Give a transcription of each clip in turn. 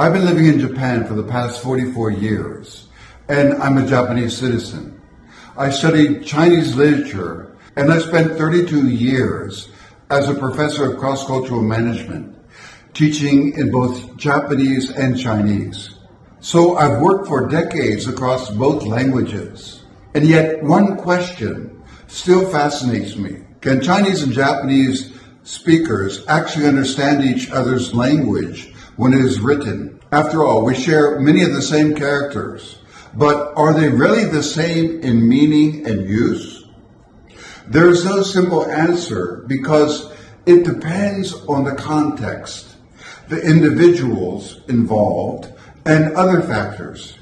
I've been living in Japan for the past 44 years, and I'm a Japanese citizen. I studied Chinese literature, and I spent 32 years as a professor of cross-cultural management, teaching in both Japanese and Chinese. So I've worked for decades across both languages. And yet one question still fascinates me. Can Chinese and Japanese speakers actually understand each other's language when it is written? After all, we share many of the same characters, but are they really the same in meaning and use? There is no simple answer because it depends on the context, the individuals involved, and other factors.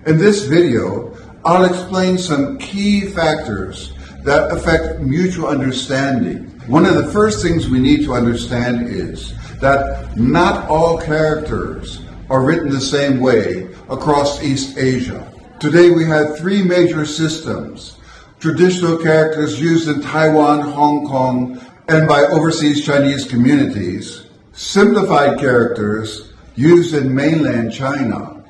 In this video, I'll explain some key factors that affect mutual understanding. One of the first things we need to understand is that not all characters are written the same way across East Asia. Today we have three major systems: traditional characters used in Taiwan, Hong Kong, and by overseas Chinese communities, simplified characters used in mainland China,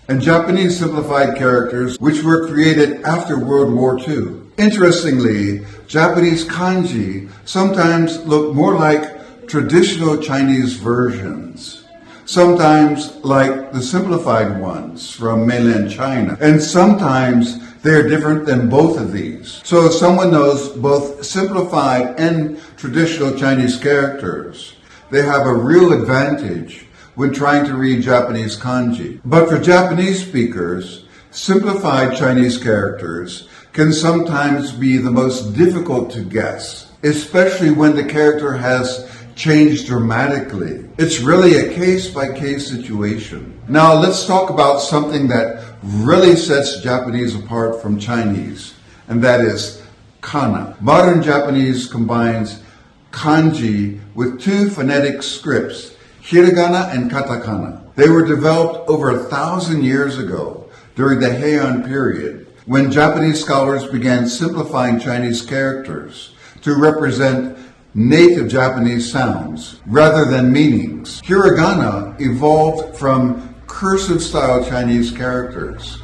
and Japanese simplified characters which were created after World War II. Interestingly, Japanese kanji sometimes look more like traditional Chinese versions, sometimes like the simplified ones from mainland China, and sometimes they're different than both of these. So if someone knows both simplified and traditional Chinese characters, they have a real advantage when trying to read Japanese kanji. But for Japanese speakers, simplified Chinese characters can sometimes be the most difficult to guess, especially when the character has changed dramatically. It's really a case-by-case situation. Now let's talk about something that really sets Japanese apart from Chinese, and that is kana. Modern Japanese combines kanji with two phonetic scripts, hiragana and katakana. They were developed over 1,000 years ago during the Heian period, when Japanese scholars began simplifying Chinese characters to represent native Japanese sounds rather than meanings. Hiragana evolved from cursive-style Chinese characters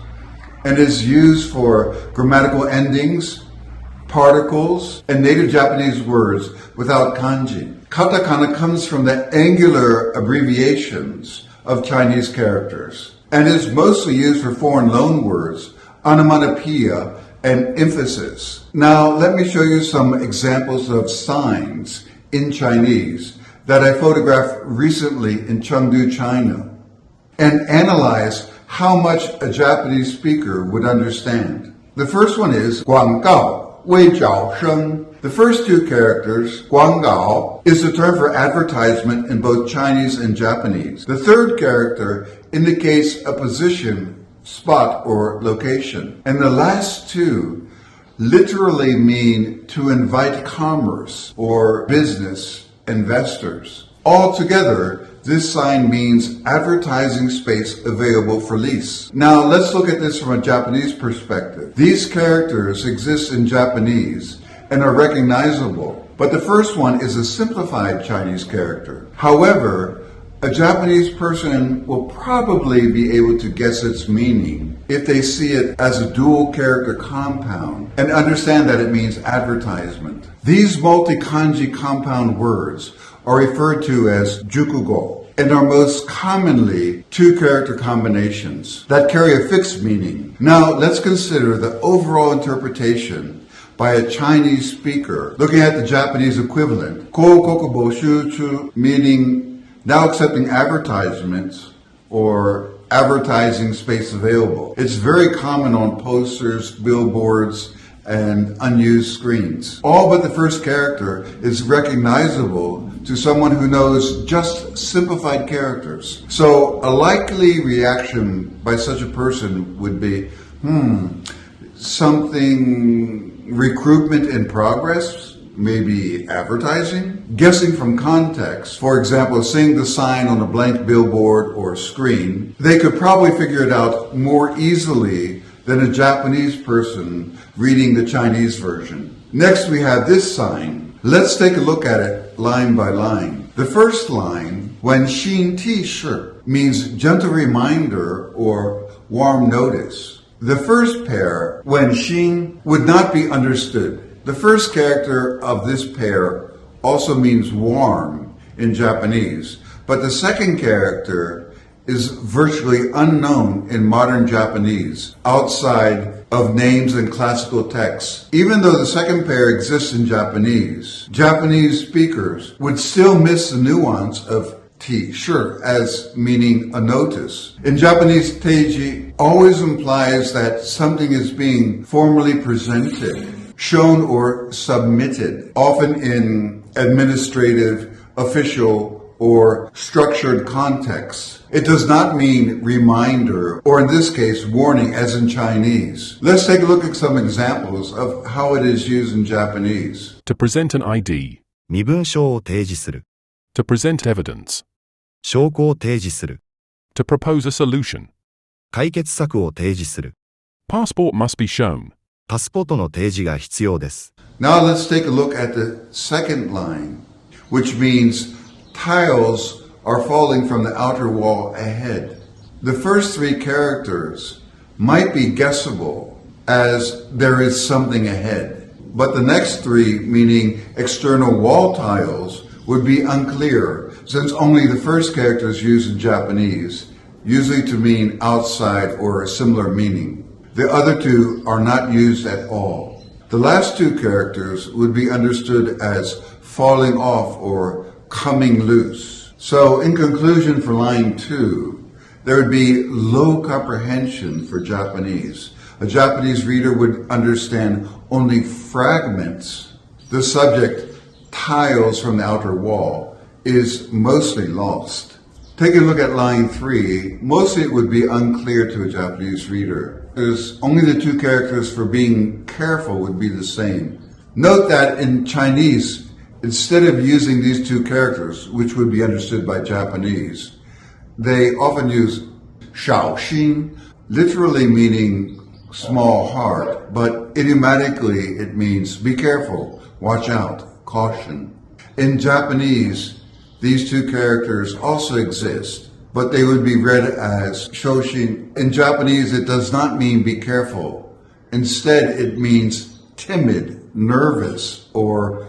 and is used for grammatical endings, particles, and native Japanese words without kanji. Katakana comes from the angular abbreviations of Chinese characters and is mostly used for foreign loanwords, onomatopoeia, and emphasis. Now, let me show you some examples of signs in Chinese that I photographed recently in Chengdu, China, and analyze how much a Japanese speaker would understand. The first one is 广告,微角声. The first two characters, 广告, is the term for advertisement in both Chinese and Japanese. The third character indicates a position, spot, or location. And the last two literally mean to invite commerce or business investors. Altogether, this sign means advertising space available for lease. Now, let's look at this from a Japanese perspective. These characters exist in Japanese and are recognizable, but the first one is a simplified Chinese character. However, a Japanese person will probably be able to guess its meaning if they see it as a dual character compound and understand that it means advertisement. These multi-kanji compound words are referred to as jukugo and are most commonly two character combinations that carry a fixed meaning. Now let's consider the overall interpretation by a Chinese speaker looking at the Japanese equivalent, ko kokubo shuchu, meaning now accepting advertisements or advertising space available. It's very common on posters, billboards, and unused screens. All but the first character is recognizable to someone who knows just simplified characters. So a likely reaction by such a person would be, something recruitment in progress? Maybe advertising? Guessing from context, for example, seeing the sign on a blank billboard or screen, they could probably figure it out more easily than a Japanese person reading the Chinese version. Next, we have this sign. Let's take a look at it line by line. The first line, when xin ti shi, means gentle reminder or warm notice. The first pair, when shin, would not be understood. The first character of this pair also means warm in Japanese, but the second character is virtually unknown in modern Japanese outside of names and classical texts. Even though the second pair exists in Japanese speakers would still miss the nuance of T, sure, as meaning a notice. In Japanese, teiji always implies that something is being formally presented, shown or submitted, often in administrative, official, or structured contexts. It does not mean reminder, or in this case, warning, as in Chinese. Let's take a look at some examples of how it is used in Japanese. To present an ID. 身分証を提示する。 To present evidence. 証拠を提示する。 To propose a solution. 解決策を提示する。 Passport must be shown. パスポートの提示が必要です。Now let's take a look at the second line, which means tiles are falling from the outer wall ahead. The first three characters might be guessable as there is something ahead, but the next three, meaning external wall tiles, would be unclear since only the first character is used in Japanese, usually to mean outside or a similar meaning. The other two are not used at all. The last two characters would be understood as falling off or coming loose. So in conclusion for line 2, there would be low comprehension for Japanese. A Japanese reader would understand only fragments. The subject, tiles from the outer wall, is mostly lost. Taking a look at line 3, mostly it would be unclear to a Japanese reader. There's only the two characters for being careful would be the same. Note that in Chinese, instead of using these two characters, which would be understood by Japanese, they often use 小心, literally meaning small heart, but idiomatically it means be careful, watch out, caution. In Japanese, these two characters also exist, but they would be read as shoshin. In Japanese, it does not mean be careful. Instead, it means timid, nervous, or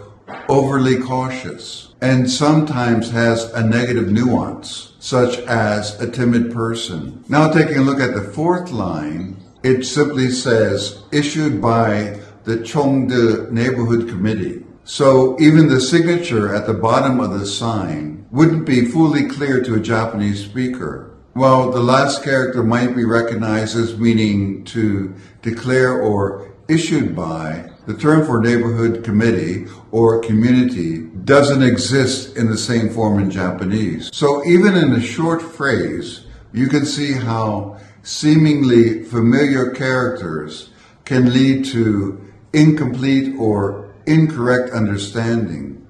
overly cautious, and sometimes has a negative nuance, such as a timid person. Now taking a look at the fourth line, it simply says, issued by the Chongde Neighborhood Committee. So even the signature at the bottom of the sign wouldn't be fully clear to a Japanese speaker. While the last character might be recognized as meaning to declare or issued by, the term for neighborhood committee or community doesn't exist in the same form in Japanese. So even in a short phrase, you can see how seemingly familiar characters can lead to incomplete or incorrect understanding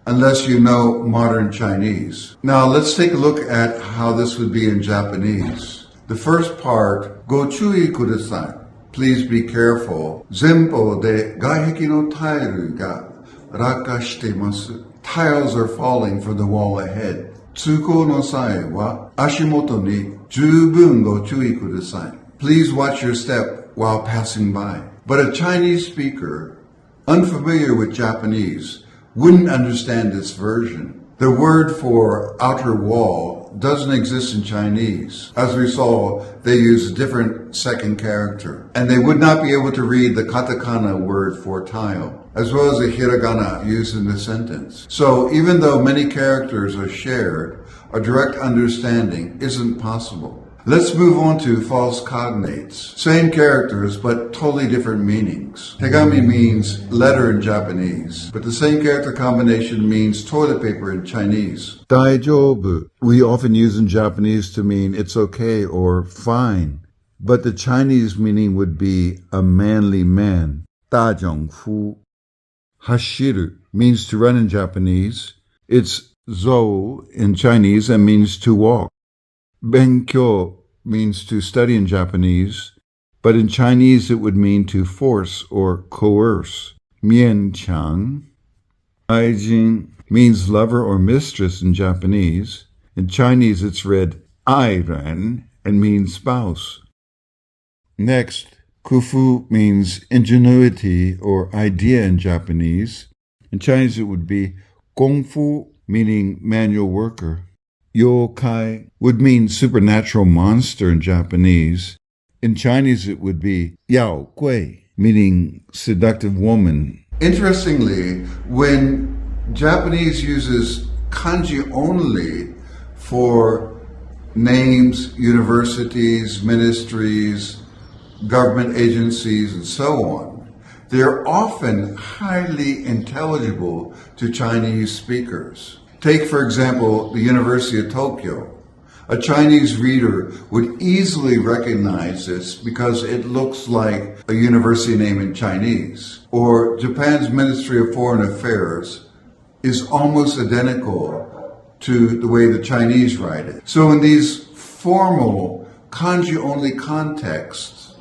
unless you know modern Chinese. Now let's take a look at how this would be in Japanese. The first part, go chui kudasai. Please be careful. Zenpo de gaiheki no tairu ga rakka shitemasu. Tiles are falling from the wall ahead. Tsuko no sai wa ashimoto ni jubun go chui kudasai. Please watch your step while passing by. But a Chinese speaker, unfamiliar with Japanese, wouldn't understand this version. The word for outer wall doesn't exist in Chinese. As we saw, they use a different second character. And they would not be able to read the katakana word for tile, as well as the hiragana used in the sentence. So even though many characters are shared, a direct understanding isn't possible. Let's move on to false cognates. Same characters, but totally different meanings. Tegami means letter in Japanese, but the same character combination means toilet paper in Chinese. Daijoubu, we often use in Japanese to mean it's okay or fine, but the Chinese meaning would be a manly man. Dazhongfu. Hashiru means to run in Japanese. It's zou in Chinese and means to walk. Benkyo means to study in Japanese, but in Chinese it would mean to force or coerce. Mienchang. Aijin means lover or mistress in Japanese. In Chinese it's read airan and means spouse. Next, kufu means ingenuity or idea in Japanese. In Chinese, it would be gongfu, meaning manual worker. Yokai would mean supernatural monster in Japanese. In Chinese, it would be yao gui, meaning seductive woman. Interestingly, when Japanese uses kanji only for names, universities, ministries, government agencies, and so on, they're often highly intelligible to Chinese speakers. Take, for example, the University of Tokyo. A Chinese reader would easily recognize this because it looks like a university name in Chinese. Or Japan's Ministry of Foreign Affairs is almost identical to the way the Chinese write it. So in these formal kanji-only contexts,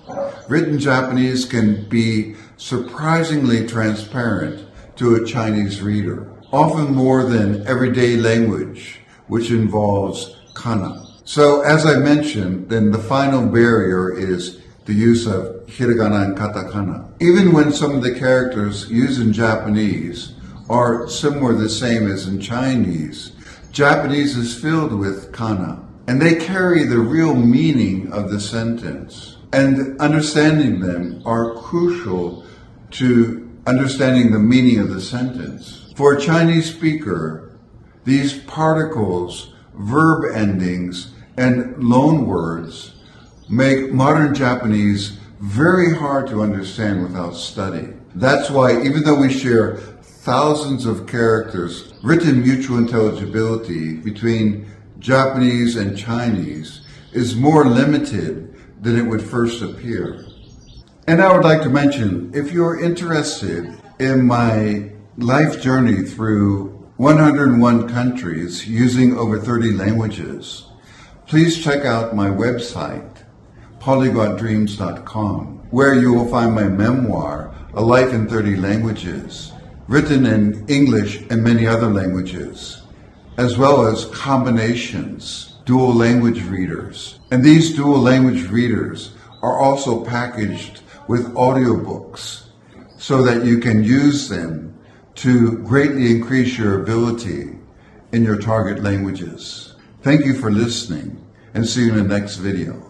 written Japanese can be surprisingly transparent to a Chinese reader, often more than everyday language, which involves kana. So as I mentioned, then the final barrier is the use of hiragana and katakana. Even when some of the characters used in Japanese are somewhere the same as in Chinese, Japanese is filled with kana, and they carry the real meaning of the sentence. And understanding them are crucial to understanding the meaning of the sentence. For a Chinese speaker, these particles, verb endings, and loan words make modern Japanese very hard to understand without study. That's why, even though we share thousands of characters, written mutual intelligibility between Japanese and Chinese is more limited than it would first appear. And I would like to mention, if you're interested in my life journey through 101 countries using over 30 languages, please check out my website, polyglotdreams.com, where you will find my memoir, A Life in 30 Languages, written in English and many other languages, as well as combinations, dual language readers. And these dual language readers are also packaged with audiobooks so that you can use them to greatly increase your ability in your target languages. Thank you for listening, and see you in the next video.